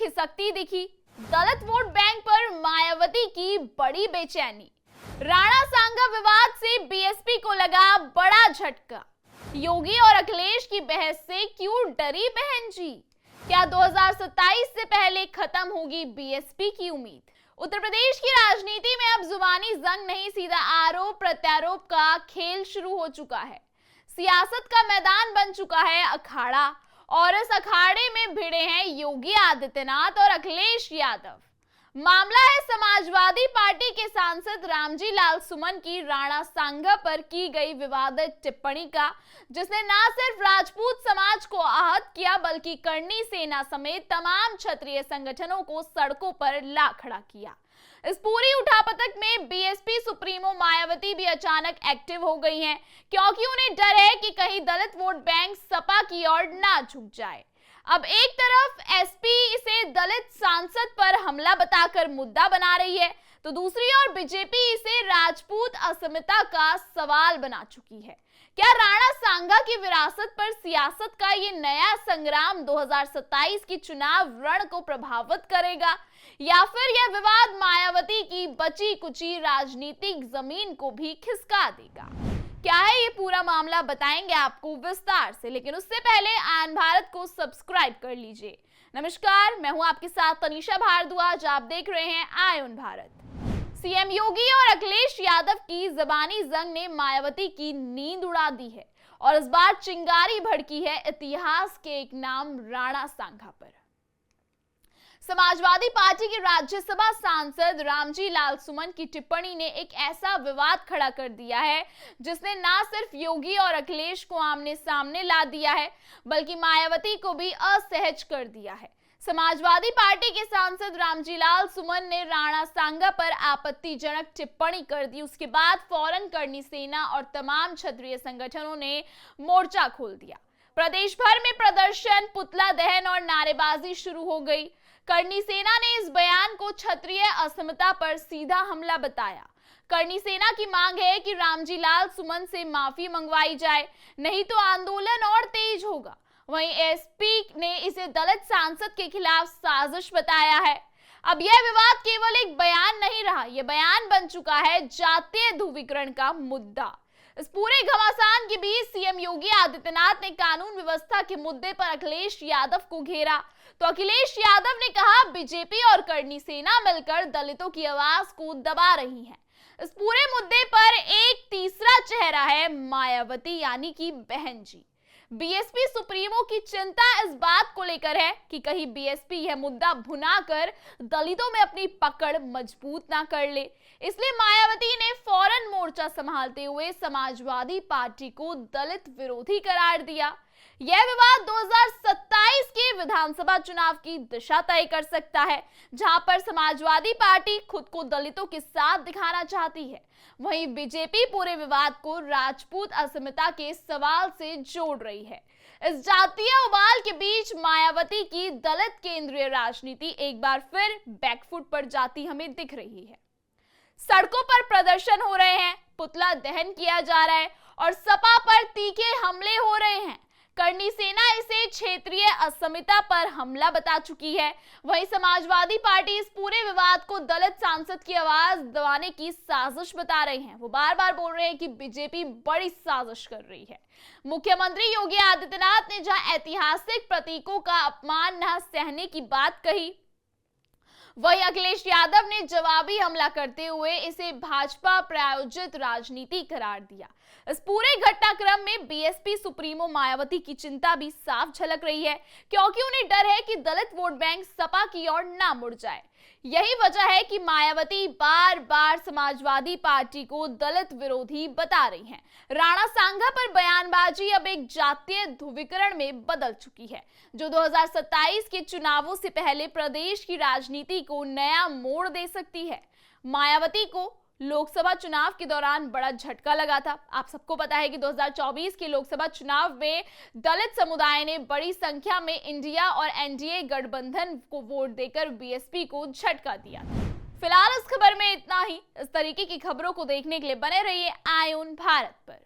खिसकती दिखी। दलित vote bank पर मायावती की बड़ी बेचैनी। राणा सांगा विवाद से बीएसपी को लगा बड़ा झटका। योगी और अखिलेश की बहस से क्यों डरी बहन जी? क्या 2027 से पहले खत्म होगी बीएसपी की उम्मीद? उत्तर प्रदेश की राजनीति में अब जुबानी जंग नहीं, सीधा आरोप प्रत्यारोप का खेल शुरू हो चुका है। सियासत का मैदान बन चुका है अखाड़ा, और इस अखाड़े में भिड़े हैं योगी आदित्यनाथ और अखिलेश यादव। मामला है समाजवादी पार्टी के सांसद रामजी लाल सुमन की राणा सांगा पर की गई विवादित टिप्पणी का, जिसने न सिर्फ राजपूत समाज को आहत किया बल्कि करनी सेना समेत तमाम क्षत्रिय संगठनों को सड़कों पर ला खड़ा किया। इस पूरी उठापटक में बीएसपी सुप्रीमो मायावती भी अचानक एक्टिव हो गई हैं, क्योंकि उन्हें डर है कि कहीं दलित वोट बैंक सपा की ओर ना झुक जाए। अब एक तरफ एसपी इसे दलित सांसद पर हमला बताकर मुद्दा बना रही है, तो दूसरी ओर बीजेपी इसे राजपूत अस्मिता का सवाल बना चुकी है। क्या राणा सांगा की विरासत पर सियासत का ये नया संग्राम 2027 की चुनाव रण को प्रभावित करेगा, या फिर यह विवाद मायावती की बची कुची राजनीतिक जमीन को भी खिसका देगा? क्या है ये पूरा मामला, बताएंगे आपको विस्तार से, लेकिन उससे पहले आयन भारत को सब्सक्राइब कर लीजिए। नमस्कार, मैं हूं आपके साथ तनिषा भारद्वाज, आप देख रहे हैं आयन भारत। सीएम योगी और अखिलेश यादव की जबानी जंग ने मायावती की नींद उड़ा दी है, और इस बार चिंगारी भड़की है इतिहास के एक नाम राणा सांगा पर। समाजवादी पार्टी के राज्यसभा सांसद रामजी लाल सुमन की टिप्पणी ने एक ऐसा विवाद खड़ा कर दिया है जिसने न सिर्फ योगी और अखिलेश को आमने सामने ला दिया है बल्कि मायावती को भी असहज कर दिया है। समाजवादी पार्टी के सांसद रामजी लाल सुमन ने राणा सांगा पर आपत्तिजनक टिप्पणी कर दी। उसके बाद फौरन करनी सेना और तमाम क्षत्रिय संगठनों ने मोर्चा खोल दिया। प्रदेश भर में प्रदर्शन, पुतला दहन और नारेबाजी शुरू हो गई। करनी सेना ने इस बयान को क्षत्रिय अस्मिता पर सीधा हमला बताया। करनी सेना की मांग है कि रामजी लाल सुमन से माफी मंगवाई जाए, नहीं तो आंदोलन और तेज होगा। वहीं एसपी ने इसे दलित सांसद के खिलाफ साजिश बताया है। अब यह विवाद केवल एक बयान नहीं रहा, यह बयान बन चुका है जातीय ध्रुवीकरण का मुद्दा। इस पूरे घमासान के बीच सीएम योगी आदित्यनाथ ने कानून व्यवस्था के मुद्दे पर अखिलेश यादव को घेरा, तो अखिलेश यादव ने कहा बीजेपी और करनी सेना मिलकर दलितों की आवाज को दबा रही है। इस पूरे मुद्दे पर एक तीसरा चेहरा है मायावती, यानी कि बहन जी। बीएसपी सुप्रीमो की चिंता इस बात को लेकर है कि कहीं बीएसपी यह मुद्दा भुनाकर दलितों में अपनी पकड़ मजबूत ना कर ले। इसलिए मायावती ने फौरन मोर्चा संभालते हुए समाजवादी पार्टी को दलित विरोधी करार दिया। यह विवाद 2027 के विधानसभा चुनाव की दिशा तय कर सकता है, जहां पर समाजवादी पार्टी खुद को दलितों के साथ दिखाना चाहती है। वहीं बीजेपी पूरे विवाद को राजपूत अस्मिता के सवाल से जोड़ रही है। इस जातीय उबाल के बीच मायावती की दलित केंद्रीय राजनीति एक बार फिर बैकफुट पर जाती हमें दिख रही है। सड़कों पर प्रदर्शन हो रहे हैं, पुतला दहन किया जा रहा है और सपा पर तीखे हमले हो रहे हैं। करनी सेना इसे क्षेत्रीय अस्मिता पर हमला बता चुकी है। वहीं समाजवादी पार्टी इस पूरे विवाद को दलित सांसद की आवाज दबाने की साजिश बता रही है। वो बार बार बोल रहे हैं कि बीजेपी बड़ी साजिश कर रही है। मुख्यमंत्री योगी आदित्यनाथ ने जहां ऐतिहासिक प्रतीकों का अपमान न सहने की बात कही, वहीं अखिलेश यादव ने जवाबी हमला करते हुए इसे भाजपा प्रायोजित राजनीति करार दिया। इस पूरे घटनाक्रम में बीएसपी सुप्रीमो मायावती की चिंता भी साफ झलक रही है, क्योंकि उन्हें डर है कि दलित वोट बैंक सपा की ओर ना मुड़ जाए। यही वजह है कि मायावती बार बार समाजवादी पार्टी को दलित विरोधी बता रही हैं। राणा सांगा पर बयानबाजी अब एक जातीय ध्रुवीकरण में बदल चुकी है, जो 2027 के चुनावों से पहले प्रदेश की राजनीति को नया मोड़ दे सकती है। मायावती को लोकसभा चुनाव के दौरान बड़ा झटका लगा था। आप सबको पता है कि 2024 के लोकसभा चुनाव में दलित समुदाय ने बड़ी संख्या में इंडिया और एनडीए गठबंधन को वोट देकर बीएसपी को झटका दिया। फिलहाल इस खबर में इतना ही। इस तरीके की खबरों को देखने के लिए बने रहिए आयन भारत पर।